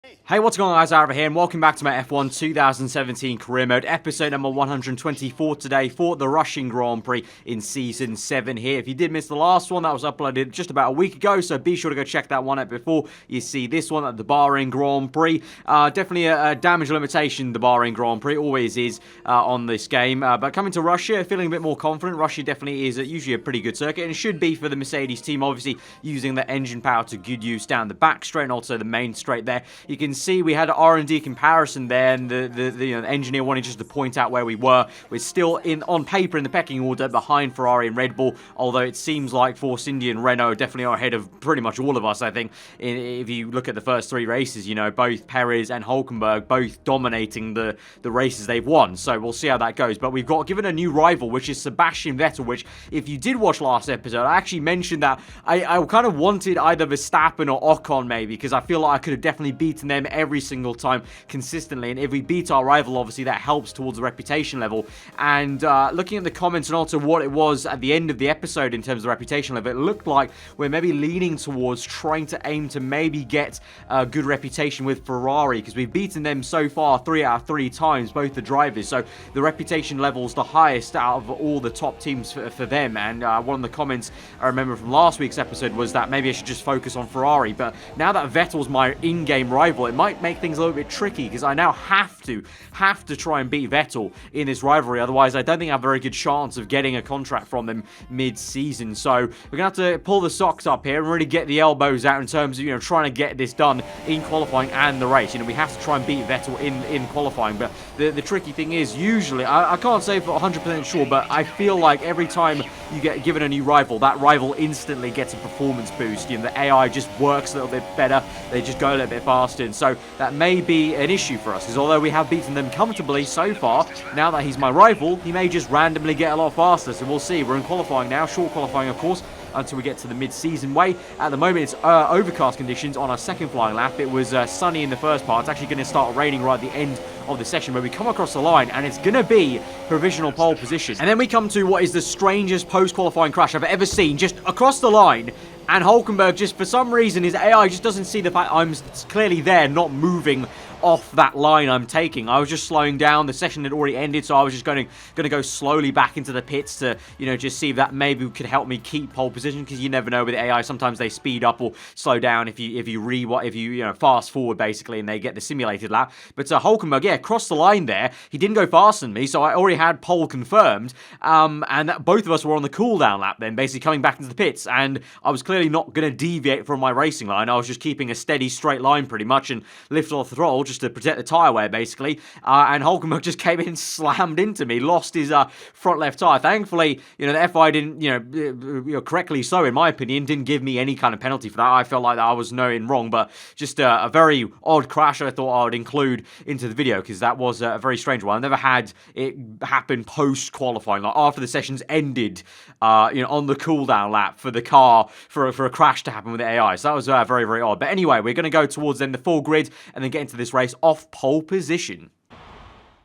Hey, what's going on, guys? Aarava here, and welcome back to my F1 2017 Career Mode, episode number 124 today for the Russian Grand Prix in Season 7 here. If you did miss the last one, that was uploaded just about a week ago, so be sure to go check that one out before you see this one at the Bahrain Grand Prix. Definitely a damage limitation, the Bahrain Grand Prix, always is on this game. But coming to Russia, feeling a bit more confident. Russia definitely is usually a pretty good circuit, and it should be for the Mercedes team, obviously using the engine power to good use down the back straight and also the main straight there. You can see we had an R&D comparison there, and the engineer wanted just to point out where we were. We're still on paper in the pecking order behind Ferrari and Red Bull, although it seems like Force India and Renault definitely are ahead of pretty much all of us, I think. If you look at the first three races, you know, both Perez and Hülkenberg both dominating the races they've won, so we'll see how that goes. But we've got given a new rival, which is Sebastian Vettel, which, if you did watch last episode, I actually mentioned that I kind of wanted either Verstappen or Ocon maybe, because I feel like I could have definitely beaten them every single time consistently, and if we beat our rival, obviously that helps towards the reputation level. And looking at the comments and also what it was at the end of the episode in terms of the reputation level, it looked like we're maybe leaning towards trying to aim to maybe get a good reputation with Ferrari, because we've beaten them so far 3 out of 3 times, both the drivers, so the reputation level's the highest out of all the top teams for them. And one of the comments I remember from last week's episode was that maybe I should just focus on Ferrari, but now that Vettel's my in-game rival, it might make things a little bit tricky, because I now have to try and beat Vettel in this rivalry. Otherwise, I don't think I have a very good chance of getting a contract from them mid-season. So we're going to have to pull the socks up here and really get the elbows out in terms of, you know, trying to get this done in qualifying and the race. You know, we have to try and beat Vettel in qualifying. But the tricky thing is, usually, I can't say for 100% sure, but I feel like every time you get given a new rival, that rival instantly gets a performance boost. You know, the AI just works a little bit better. They just go a little bit faster. And so that may be an issue for us, because although we have beaten them comfortably so far, now that he's my rival, he may just randomly get a lot faster. So we'll see. We're in qualifying now, short qualifying, of course, until we get to the mid-season way. At the moment, it's overcast conditions on our second flying lap. It was sunny in the first part. It's actually going to start raining right at the end of the session, where we come across the line, and it's going to be provisional pole position. And then we come to what is the strangest post-qualifying crash I've ever seen, just across the line. And Hülkenberg, just for some reason, his AI just doesn't see the fact I'm clearly there, not moving off that line I'm taking. I was just slowing down. The session had already ended, so I was just going to go slowly back into the pits to, you know, just see if that maybe could help me keep pole position, because you never know with AI. Sometimes they speed up or slow down if you fast forward basically, and they get the simulated lap. But Hülkenberg, yeah, crossed the line there. He didn't go faster than me, so I already had pole confirmed. And both of us were on the cooldown lap then, basically coming back into the pits, and I was clearly not going to deviate from my racing line. I was just keeping a steady straight line pretty much, and lifted off the throttle just to protect the tyre wear, basically. And Hülkenberg just came in and slammed into me, lost his front left tyre. Thankfully, you know, the FI didn't, correctly so, in my opinion, didn't give me any kind of penalty for that. I felt like that I was knowing wrong, but just a very odd crash I thought I would include into the video, because that was a very strange one. I never had it happen post-qualifying, like after the sessions ended, on the cooldown lap for the car, for a crash to happen with the AI. So that was very, very odd. But anyway, we're going to go towards then the full grid, and then get into this race off pole position.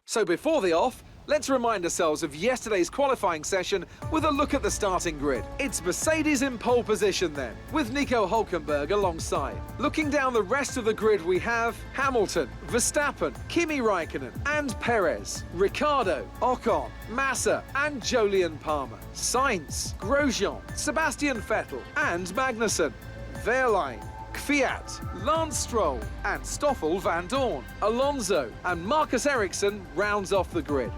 So before the off, let's remind ourselves of yesterday's qualifying session with a look at the starting grid. It's Mercedes in pole position then, with Nico Hülkenberg alongside. Looking down the rest of the grid, we have Hamilton, Verstappen, Kimi Raikkonen and Perez, Ricciardo, Ocon, Massa and Jolyon Palmer, Sainz, Grosjean, Sebastian Vettel and Magnussen, Wehrlein, Kvyat, Lance Stroll and Stoffel van Dorn, Alonso and Marcus Ericsson rounds off the grid.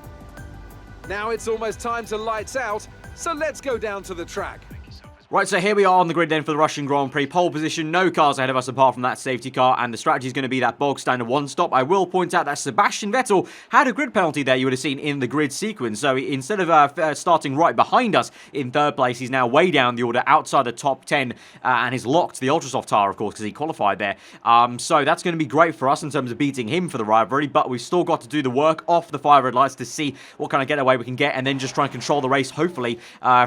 Now it's almost time to lights out, so let's go down to the track. Right, so here we are on the grid then for the Russian Grand Prix. Pole position, no cars ahead of us apart from that safety car, and the strategy is going to be that bog standard one-stop. I will point out that Sebastian Vettel had a grid penalty there you would have seen in the grid sequence. So instead of starting right behind us in third place, he's now way down the order outside the top 10, and he's locked the Ultrasoft tire, of course, because he qualified there. So that's going to be great for us in terms of beating him for the rivalry, but we've still got to do the work off the 5 red lights to see what kind of getaway we can get, and then just try and control the race, hopefully,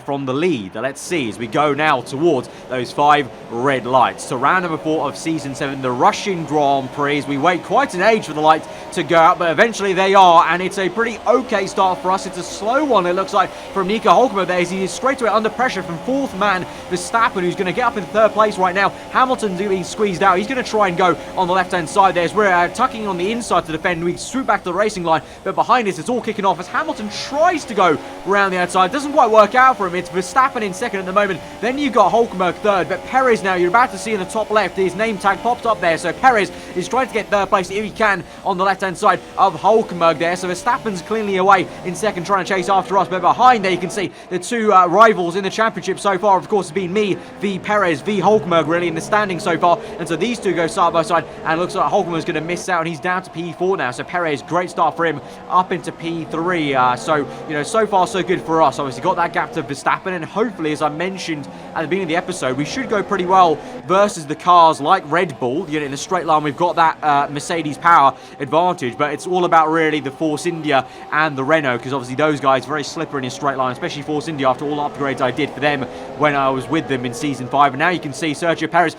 from the lead. Let's see as we go now towards those 5 red lights. So round number 4 of Season 7, the Russian Grand Prix. We wait quite an age for the lights to go out, but eventually they are, and it's a pretty okay start for us. It's a slow one, it looks like, from Nico Hülkenberg there, as he is straight away under pressure from 4th man Verstappen, who's going to get up in 3rd place right now. Hamilton's being squeezed out. He's going to try and go on the left-hand side there as we're tucking on the inside to defend. We swoop back to the racing line, but behind us it's all kicking off as Hamilton tries to go around the outside. Doesn't quite work out for him. It's Verstappen in 2nd at the moment. Then you've got Hülkenberg 3rd, but Perez now, you're about to see in the top left, his name tag popped up there. So Perez is trying to get 3rd place if he can on the left-hand side of Hülkenberg there. So Verstappen's cleanly away in 2nd, trying to chase after us. But behind there, you can see the 2 rivals in the championship so far, of course, has been me v Perez v Hülkenberg really in the standing so far. And so these 2 go side by side, and it looks like Hülkenberg's going to miss out, and he's down to P4 now. So Perez, great start for him, up into P3. So, you know, so far so good for us. Obviously got that gap to Verstappen, and hopefully, as I mentioned at the beginning of the episode, we should go pretty well versus the cars like Red Bull. You know, in a straight line, we've got that Mercedes power advantage, but it's all about really the Force India and the Renault, because obviously those guys very slippery in a straight line, especially Force India after all the upgrades I did for them when I was with them in Season 5. And now you can see Sergio Perez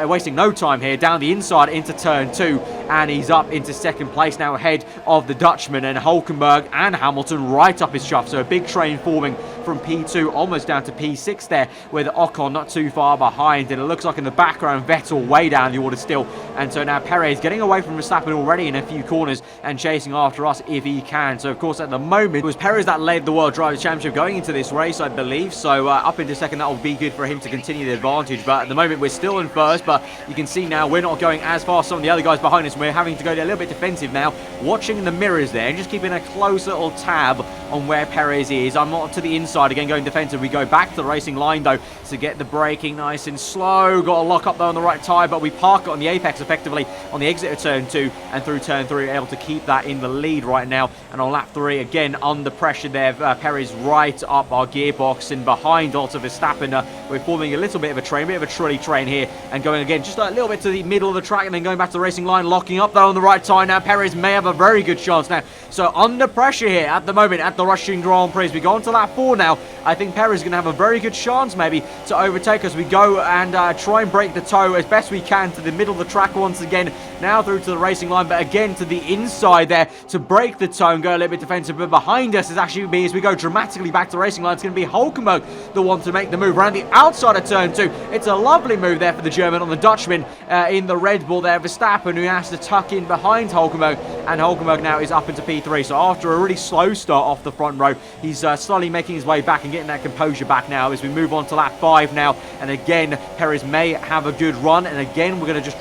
wasting no time here, down the inside into turn 2, and he's up into 2nd place now, ahead of the Dutchman, and Hülkenberg and Hamilton right up his chuff. So a big train forming from P2 almost down to P6 there, with Ocon not too far behind, and it looks like in the background Vettel way down the order still. And so now Perez getting away from Verstappen already in a few corners and chasing after us if he can. So of course at the moment it was Perez that led the World Drivers' Championship going into this race, I believe. So up into 2nd, that will be good for him to continue the advantage, but at the moment we're still in 1st. But you can see now we're not going as fast as some of the other guys behind us, and we're having to go a little bit defensive now, watching the mirrors there and just keeping a close little tab on where Perez is. I'm not to the inside again, going defensive. We go back to the racing line though to get the braking nice and slow. Got a lock up though on the right tyre, but we park it on the apex effectively on the exit of turn 2 and through turn 3, able to keep that in the lead right now. And on lap 3 again under pressure there, Perez right up our gearbox, and behind also Verstappen. We're forming a little bit of a train, bit of a trolley train here, and going again just a little bit to the middle of the track, and then going back to the racing line, locking up though on the right tyre. Now Perez may have a very good chance now. So under pressure here at the moment at the Russian Grand Prix. We go on to lap 4 now. I think Perez is going to have a very good chance maybe to overtake us. We go and try and break the toe as best we can to the middle of the track once again. Now through to the racing line, but again to the inside there to break the toe and go a little bit defensive. But behind us is actually me as we go dramatically back to the racing line. It's going to be Hülkenberg, the one to make the move around the outside of turn 2. It's a lovely move there for the German on the Dutchman in the Red Bull there. Verstappen, who has to tuck in behind Hülkenberg, and Hülkenberg now is up into P3. So after a really slow start off the front row, he's slowly making his way back and getting that composure back now as we move on to lap 5 now. And again, Perez may have a good run, and again we're going to just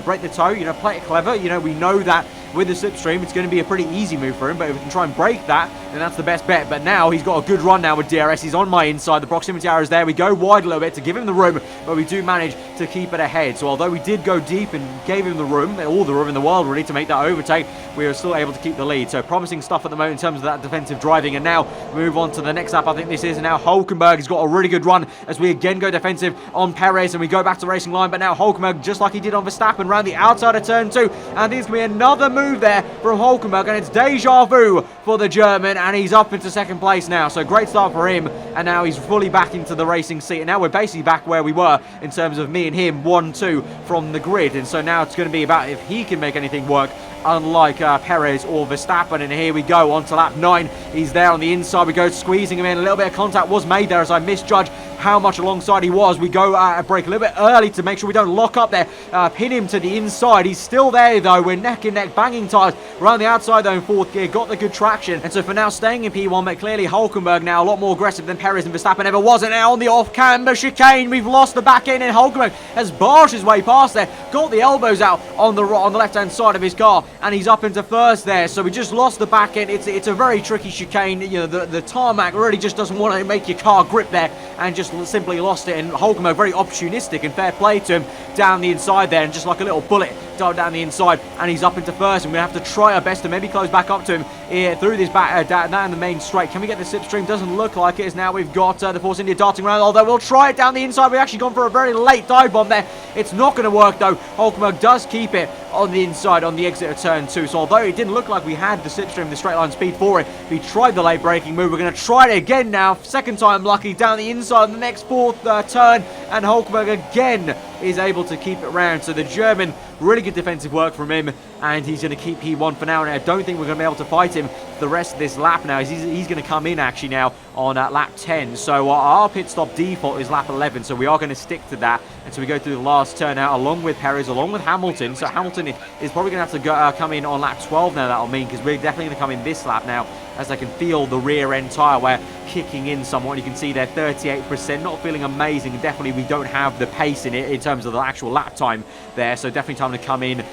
break the toe, play it clever. We know that with the slipstream it's going to be a pretty easy move for him, but if we can try and break that, then that's the best bet. But now he's got a good run now with DRS. He's on my inside. The proximity arrow is there. We go wide a little bit to give him the room, but we do manage to keep it ahead. So although we did go deep and gave him the room, all the room in the world really, to make that overtake, we are still able to keep the lead. So promising stuff at the moment in terms of that defensive driving. And now move on to the next lap. I think this is now Hülkenberg has got a really good run as we again go defensive on Perez, and we go back to the racing line. But now Hülkenberg, just like he did on Verstappen, round the outside of turn 2, and I think it's going to be another move there from Hülkenberg, and it's deja vu for the German, and he's up into 2nd place now. So great start for him, and now he's fully back into the racing seat, and now we're basically back where we were in terms of me and him 1-2 from the grid. And so now it's going to be about if he can make anything work, unlike Perez or Verstappen. And here we go on to lap 9. He's there on the inside. We go squeezing him in. A little bit of contact was made there as I misjudged how much alongside he was. We go break a little bit early to make sure we don't lock up there, pin him to the inside. He's still there though. We're neck and neck, banging tyres around the outside though in 4th gear. Got the good traction, and so for now staying in P1, but clearly Hülkenberg now a lot more aggressive than Perez and Verstappen ever was. And now on the off-camber chicane, we've lost the back end, and Hülkenberg has barged his way past there, got the elbows out on the left-hand side of his car, and he's up into 1st there. So we just lost the back end. It's a very tricky chicane. The tarmac really just doesn't want to make your car grip there, and just simply lost it. And Hülkenberg very opportunistic, and fair play to him down the inside there, and just like a little bullet down the inside, and he's up into 1st. And we're going to have to try our best to maybe close back up to him here through this back down the main straight. Can we get the slipstream? Doesn't look like it, as now we've got the Force India darting around, although we'll try it down the inside. We've actually gone for a very late dive bomb there. It's not going to work though. Hülkenberg does keep it on the inside on the exit of turn 2. So although it didn't look like we had the slipstream, the straight line speed for it, we tried the late braking move. We're going to try it again now. Second time lucky down the inside on the next fourth turn, and Hulkenberg again is able to keep it round. So the German, really good defensive work from him, and he's going to keep P1 for now. And I don't think we're going to be able to fight him for the rest of this lap now. He's going to come in actually now on lap 10. So our pit stop default is lap 11, so we are going to stick to that. And so we go through the last turn out along with Perez, along with Hamilton. So Hamilton is probably going to have to go, come in on lap 12 now, that'll mean, because we're definitely going to come in this lap now, as I can feel the rear end tyre wear kicking in somewhat. You can see there 38%, not feeling amazing. Definitely we don't have the pace in it in terms of the actual lap time there, so definitely time to come in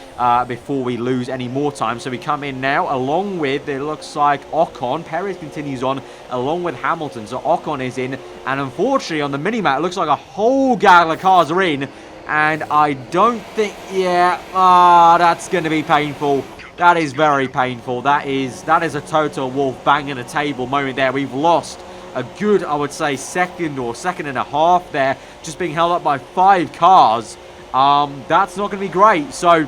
before we lose any more time. So we come in now along with, it looks like, Ocon. Perez continues on along with Hamilton, so Ocon is in, and unfortunately on the mini-map it looks like a whole gaggle of cars are in, and I don't think, that's going to be painful. That is very painful. That is a total wolf banging a table moment there. We've lost a good, I would say, second or second and a half there, just being held up by 5 cars. That's not going to be great. So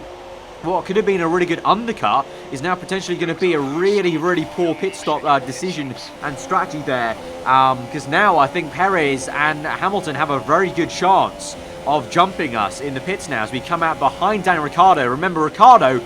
what could have been a really good undercut is now potentially going to be a really, really poor pit stop decision and strategy there. Because now I think Perez and Hamilton have a very good chance of jumping us in the pits now as we come out behind Daniel Ricciardo. Remember, Ricciardo,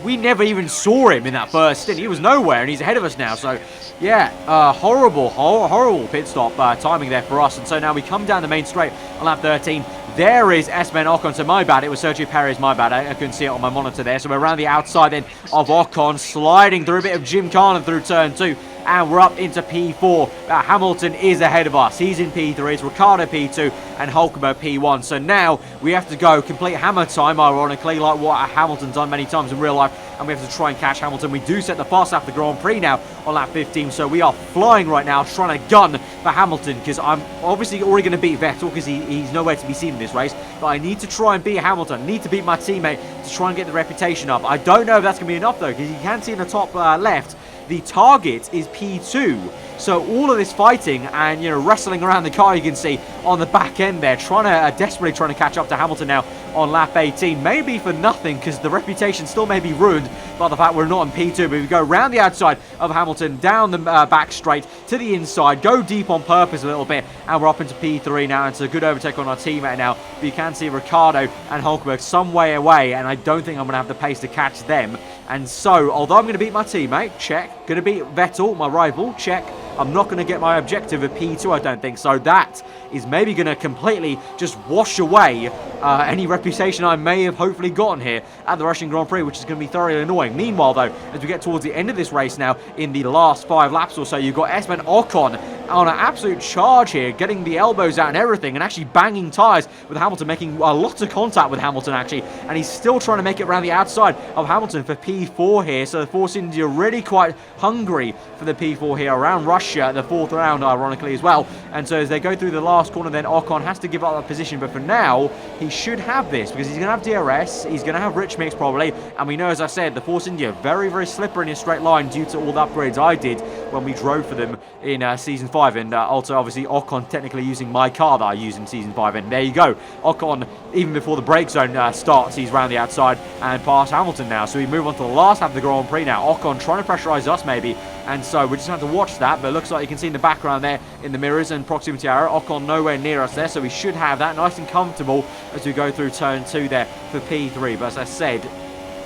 we never even saw him in that first stint. He was nowhere, and he's ahead of us now. So, yeah, horrible pit stop timing there for us. And so now we come down the main straight on lap 13. There is Esteban Ocon. So my bad, it was Sergio Perez, my bad. I couldn't see it on my monitor there. So we're around the outside then of Ocon, sliding through a bit of Gymkhana through turn 2. And we're up into P4. Hamilton is ahead of us. He's in P3. It's Ricciardo P2 and Hulkenberg P1. So now we have to go complete hammer time, ironically, like what Hamilton's done many times in real life. And we have to try and catch Hamilton. We do set the fast lap of the Grand Prix now on lap 15. So we are flying right now, trying to gun for Hamilton, because I'm obviously already going to beat Vettel because he's nowhere to be seen in this race. But I need to try and beat Hamilton. I need to beat my teammate to try and get the reputation up. I don't know if that's going to be enough, though, because you can see in the top left, the target is P2. So all of this fighting and, wrestling around the car, you can see on the back end there, desperately trying to catch up to Hamilton now on lap 18. Maybe for nothing, because the reputation still may be ruined by the fact we're not in P2. But we go round the outside of Hamilton, down the back straight to the inside, go deep on purpose a little bit, and we're up into P3 now. It's a good overtake on our teammate now. But you can see Ricciardo and Hulkenberg some way away, and I don't think I'm going to have the pace to catch them. And so, although I'm going to beat my teammate, check. Going to beat Vettel, my rival, check. I'm not going to get my objective of P2, I don't think. So that is maybe going to completely just wash away any reputation I may have hopefully gotten here at the Russian Grand Prix, which is going to be thoroughly annoying. Meanwhile, though, as we get towards the end of this race now, in the last 5 laps or so, you've got Esteban Ocon on an absolute charge here, getting the elbows out and everything, and actually banging tyres with Hamilton, making a lot of contact with Hamilton, actually. And he's still trying to make it around the outside of Hamilton for P4 here. So the Force India really quite hungry for the P4 here around Russia, the 4th round, ironically, as well. And so as they go through the last corner, then Ocon has to give up that position. But for now, he should have this, because he's going to have DRS, he's going to have rich mix probably. And we know, as I said, the Force India very, very slippery in a straight line due to all the upgrades I did when we drove for them in Season 5. And also, obviously, Ocon technically using my car that I used in Season 5. And there you go. Ocon, even before the brake zone starts, he's round the outside and past Hamilton now. So we move on to the last lap of the Grand Prix now. Ocon trying to pressurise us maybe. And so we just have to watch that. But it looks like you can see in the background there in the mirrors and proximity arrow, Ocon nowhere near us there. So we should have that nice and comfortable as we go through turn 2 there for P3. But as I said,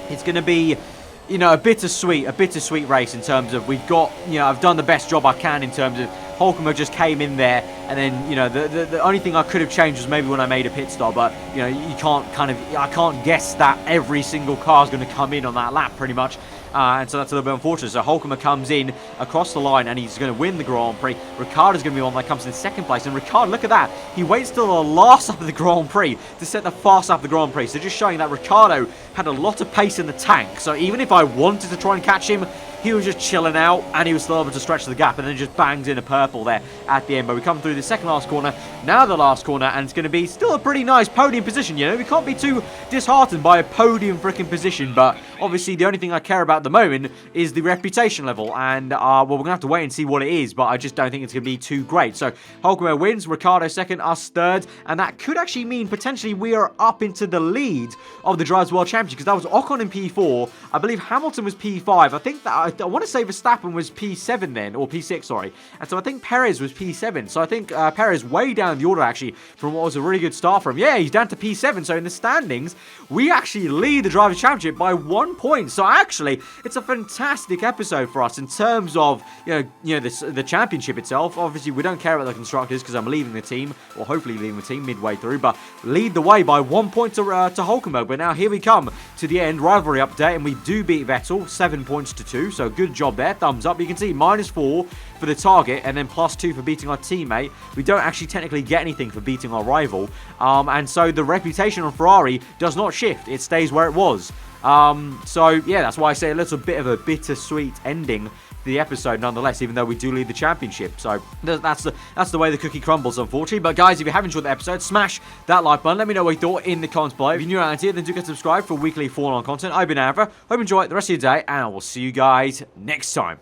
it's going to be, a bittersweet race in terms of we've got, I've done the best job I can in terms of Hulkenberg just came in there, and then, the only thing I could have changed was maybe when I made a pit stop, but, you can't I can't guess that every single car is going to come in on that lap pretty much. And so that's a little bit unfortunate. So Hulkenberg comes in across the line and he's going to win the Grand Prix. Ricciardo's going to be one that comes in second place. And Ricciardo, look at that. He waits till the last lap of the Grand Prix to set the fast lap of the Grand Prix. So just showing that Ricciardo had a lot of pace in the tank. So even if I wanted to try and catch him, he was just chilling out, and he was still able to stretch the gap, and then just bangs in a purple there at the end. But we come through the second last corner, now the last corner, and it's going to be still a pretty nice podium position, you know. We can't be too disheartened by a podium freaking position, but obviously the only thing I care about at the moment is the reputation level, and well, we're going to have to wait and see what it is, but I just don't think it's going to be too great. So Hulkenberg wins, Ricciardo second, us third, and that could actually mean potentially we are up into the lead of the Drivers' World Championship, because that was Ocon in P4, I believe Hamilton was P5, I think that, I want to say Verstappen was P7 then, or P6, sorry, and so I think Perez was P7, so I think Perez way down the order actually from what was a really good start from. Yeah, he's down to P7, so in the standings, we actually lead the Drivers' Championship by 1 point, so actually, it's a fantastic episode for us in terms of, you know, the championship itself. Obviously, we don't care about the constructors because I'm leaving the team, or hopefully leaving the team midway through, but lead the way by 1 point to Hulkenberg. But now here we come to the end, rivalry update, and we do beat Vettel, 7 points to 2, so good job there, thumbs up. You can see -4 for the target, and then +2 for beating our teammate. We don't actually technically get anything for beating our rival, and so the reputation on Ferrari does not shift, it stays where it was. So yeah, that's why I say a little bit of a bittersweet ending to the episode nonetheless, even though we do lead the championship. So that's the way the cookie crumbles, unfortunately. But guys, if you have enjoyed the episode, smash that like button. Let me know what you thought in the comments below. If you're new around here, then do get subscribed for weekly Formula 1 content. I've been aarava. Hope you enjoy the rest of your day, and I will see you guys next time.